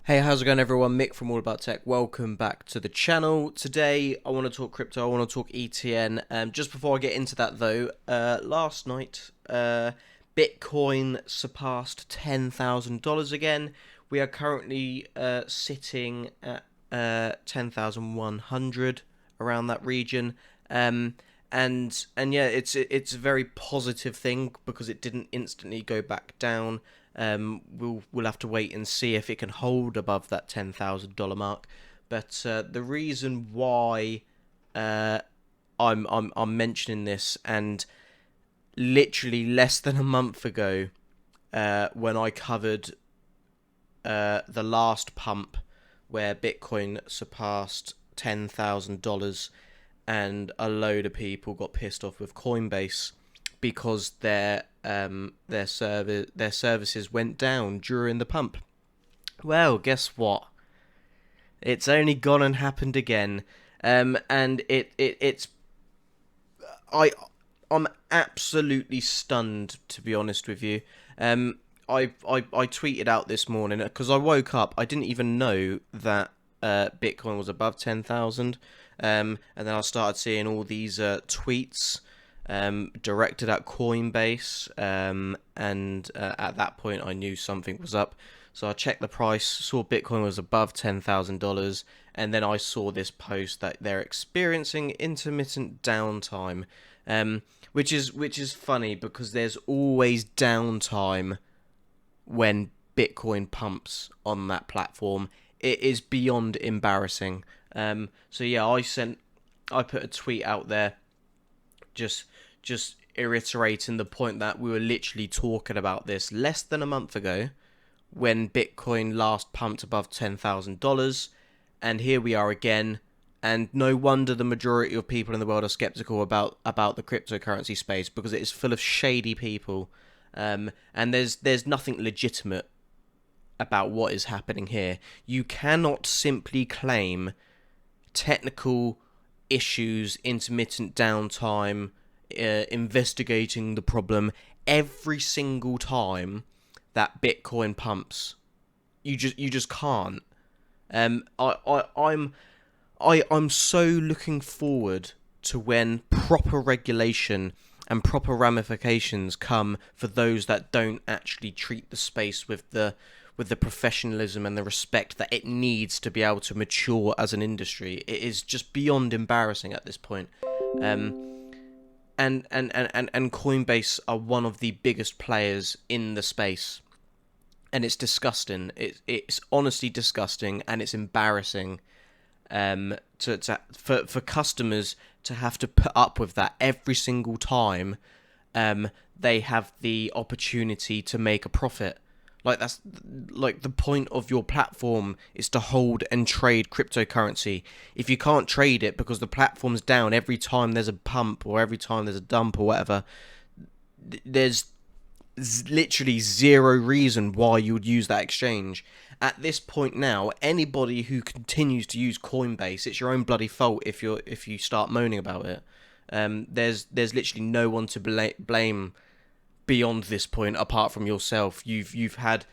Hey, how's it going everyone? Mick from All About Tech. Welcome back to the channel. Today I want to talk crypto, I want to talk ETN. Just before I get into that though, last night Bitcoin surpassed $10,000 again. We are currently sitting at 10,100 around that region. And yeah, it's a very positive thing because it didn't instantly go back down. We'll have to wait and see if it can hold above that $10,000 mark. But the reason why I'm mentioning this, and literally less than a month ago, when I covered the last pump where Bitcoin surpassed $10,000, and a load of people got pissed off with Coinbase because their services went down during the pump. Well, guess what? It's only gone and happened again, and it's I'm absolutely stunned, to be honest with you. I tweeted out this morning because I woke up. I didn't even know that Bitcoin was above 10,000, and then I started seeing all these tweets directed at Coinbase, and at that point I knew something was up. So I checked the price, saw Bitcoin was above $10,000, and then I saw this post that they're experiencing intermittent downtime, which is funny because there's always downtime when Bitcoin pumps on that platform. It is beyond embarrassing. So yeah, I put a tweet out there, just reiterating the point that we were literally talking about this less than a month ago when Bitcoin last pumped above $10,000, and here we are again. And no wonder the majority of people in the world are skeptical about the cryptocurrency space, because it is full of shady people, and there's nothing legitimate about what is happening here. You cannot simply claim technical issues, intermittent downtime, investigating the problem every single time that Bitcoin pumps. You just can't. I'm so looking forward to when proper regulation and proper ramifications come for those that don't actually treat the space with the professionalism and the respect that it needs to be able to mature as an industry. It is just beyond embarrassing at this point. And Coinbase are one of the biggest players in the space, and it's disgusting. It's honestly disgusting, and it's embarrassing for customers to have to put up with that every single time they have the opportunity to make a profit. Like, that's like the point of your platform is to hold and trade cryptocurrency. If you can't trade it because the platform's down every time there's a pump or every time there's a dump or whatever, there's literally zero reason why you would use that exchange. At this point now, anybody who continues to use Coinbase, it's your own bloody fault if you start moaning about it. There's literally no one to blame beyond this point apart from yourself. You've had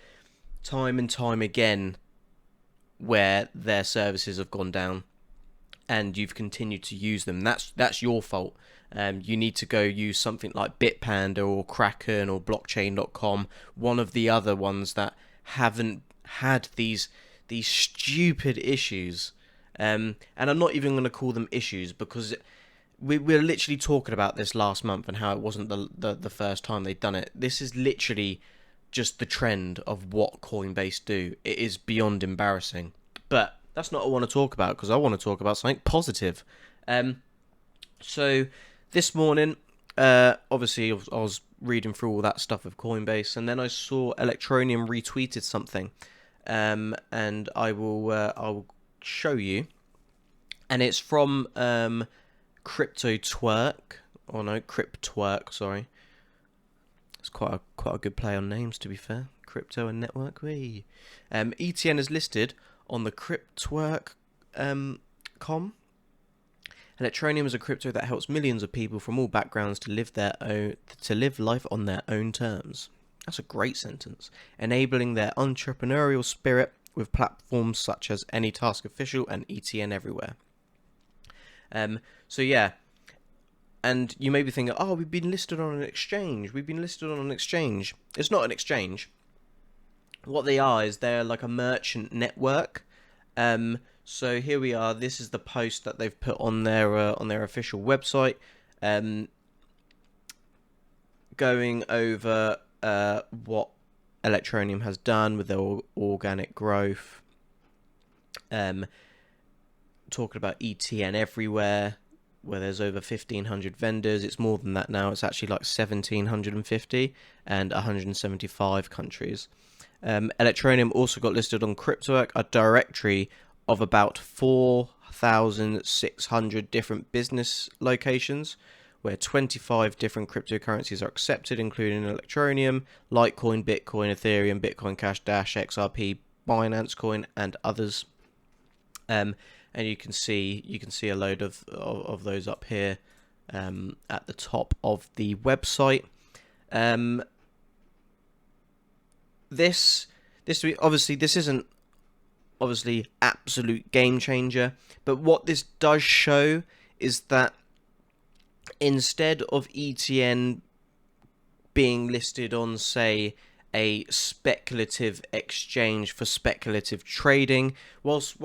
time and time again where their services have gone down, and you've continued to use them. That's your fault. You need to go use something like Bitpanda or Kraken or Blockchain.com, one of the other ones that haven't had these stupid issues. And I'm not even going to call them issues, because we're literally talking about this last month and how it wasn't the first time they'd done it. This is literally just the trend of what Coinbase do. It is beyond embarrassing. But that's not what I want to talk about, because I want to talk about something positive. So this morning, obviously I was reading through all that stuff with Coinbase, and then I saw Electroneum retweeted something, and I'll show you. And it's from Cryptwerk, Cryptwerk, sorry. It's quite a good play on names, to be fair. Crypto and network. Wee. ETN is listed on the Cryptwerk com. Electroneum is a crypto that helps millions of people from all backgrounds to live life on their own terms. That's a great sentence. Enabling their entrepreneurial spirit with platforms such as AnyTask Official and ETN Everywhere. So yeah, and you may be thinking, oh, we've been listed on an exchange. It's not an exchange. What they are is they're like a merchant network. So here we are. This is the post that they've put on their official website, going over what Electroneum has done with their organic growth. Talking about ETN Everywhere, where there's over 1,500 vendors. It's more than that now. It's actually like 1,750 and 175 countries. Electroneum also got listed on Cryptwerk, a directory of about 4,600 different business locations, where 25 different cryptocurrencies are accepted, including Electroneum, Litecoin, Bitcoin, Ethereum, Bitcoin Cash, Dash, XRP, Binance Coin, and others. And you can see a load of those up here at the top of the website. This isn't obviously absolute game changer, but what this does show is that instead of ETN being listed on, say, a speculative exchange for speculative trading, whilst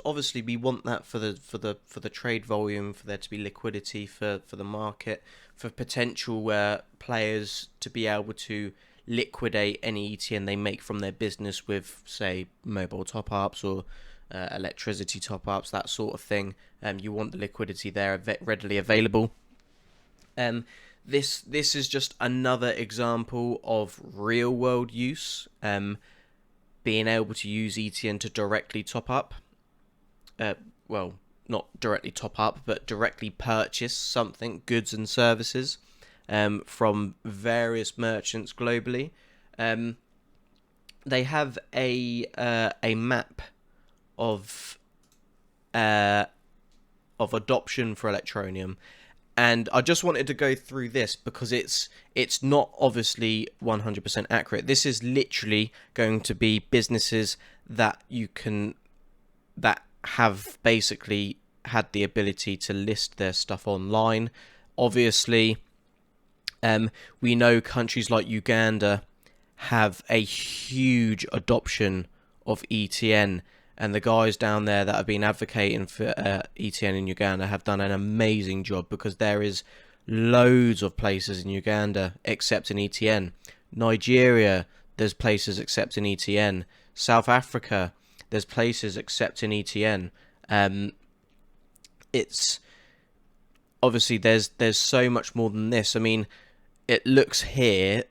obviously we want that for the trade volume, for there to be liquidity for the market, for potential players to be able to liquidate any ETN they make from their business with, say, mobile top-ups or electricity top-ups, that sort of thing. You want the liquidity there readily available. This is just another example of real-world use, being able to use ETN to directly top up. Well, not directly top up, but directly purchase something, goods and services, from various merchants globally. They have a map of adoption for Electroneum, and I just wanted to go through this because it's not obviously 100% accurate. This is literally going to be businesses that have basically had the ability to list their stuff online. Obviously, we know countries like Uganda have a huge adoption of ETN, and the guys down there that have been advocating for ETN in Uganda have done an amazing job, because there is loads of places in Uganda accepting ETN. Nigeria, there's places accepting ETN. South Africa, there's places accepting ETN. It's obviously there's so much more than this. I mean, it looks here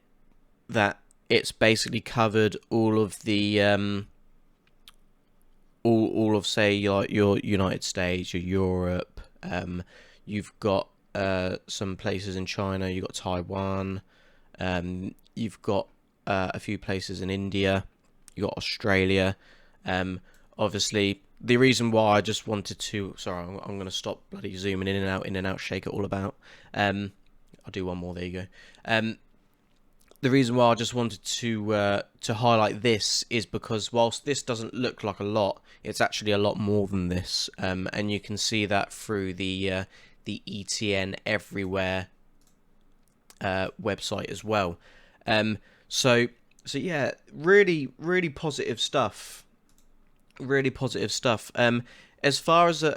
that it's basically covered all of the all of, say, like your United States, your Europe. You've got some places in China. You've got Taiwan. You've got a few places in India. You've got Australia. Obviously, the reason why I just wanted to... Sorry, I'm going to stop bloody zooming in and out, shake it all about. I'll do one more, there you go. The reason why I just wanted to highlight this is because whilst this doesn't look like a lot, it's actually a lot more than this. And you can see that through the ETN Everywhere website as well. So yeah, really, really positive stuff. Really positive stuff. As far as a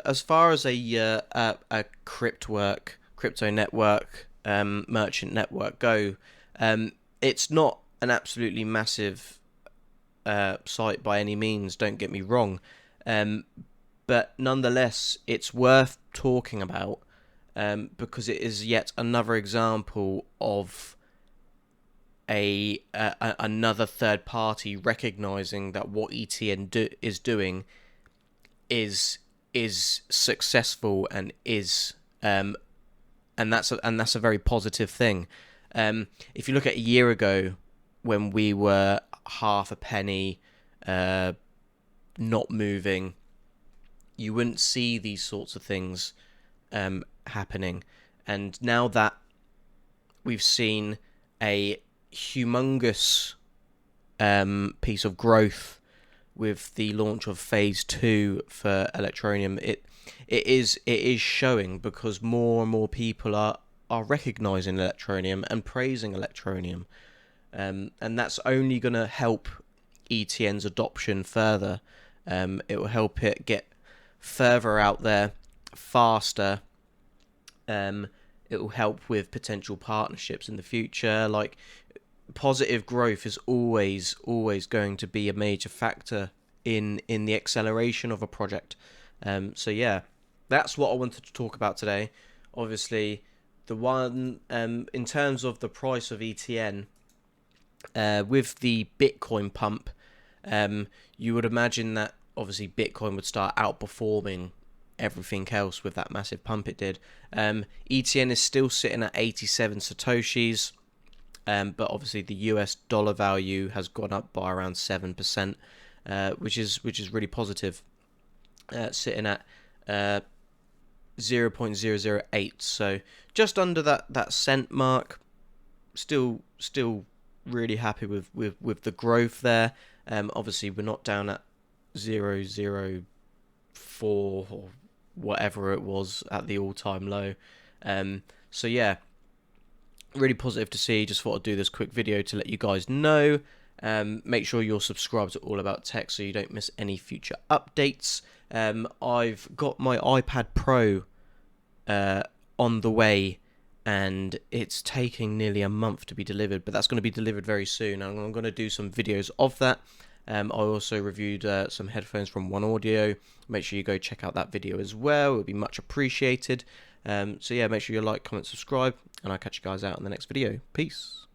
Cryptwerk, crypto network, merchant network go, it's not an absolutely massive site by any means, don't get me wrong, but nonetheless it's worth talking about, because it is yet another example of another third party recognizing that what ETN is doing is successful and is and that's a very positive thing. If you look at a year ago, when we were half a penny, not moving, you wouldn't see these sorts of things happening. And now that we've seen a humongous piece of growth with the launch of phase 2 for Electroneum, it is showing, because more and more people are recognizing Electroneum and praising Electroneum, and that's only going to help ETN's adoption further. It will help it get further out there faster. It will help with potential partnerships in the future. Like, positive growth is always going to be a major factor in the acceleration of a project. So yeah, that's what I wanted to talk about today. Obviously, the one in terms of the price of ETN, with the Bitcoin pump, you would imagine that obviously Bitcoin would start outperforming everything else with that massive pump it did. ETN is still sitting at 87 satoshis, but obviously the US dollar value has gone up by around 7%, which is really positive, sitting at 0.008, so just under that cent mark. Still really happy with the growth there. Obviously we're not down at 0.004 or whatever it was at the all-time low. So yeah, really positive to see. Just thought I'd do this quick video to let you guys know. Make sure you're subscribed to All About Tech so you don't miss any future updates. I've got my iPad Pro on the way, and it's taking nearly a month to be delivered, but that's going to be delivered very soon, and I'm going to do some videos of that. I also reviewed some headphones from One Audio. Make sure you go check out that video as well. It would be much appreciated. So yeah, make sure you like, comment, subscribe, and I'll catch you guys out in the next video. Peace.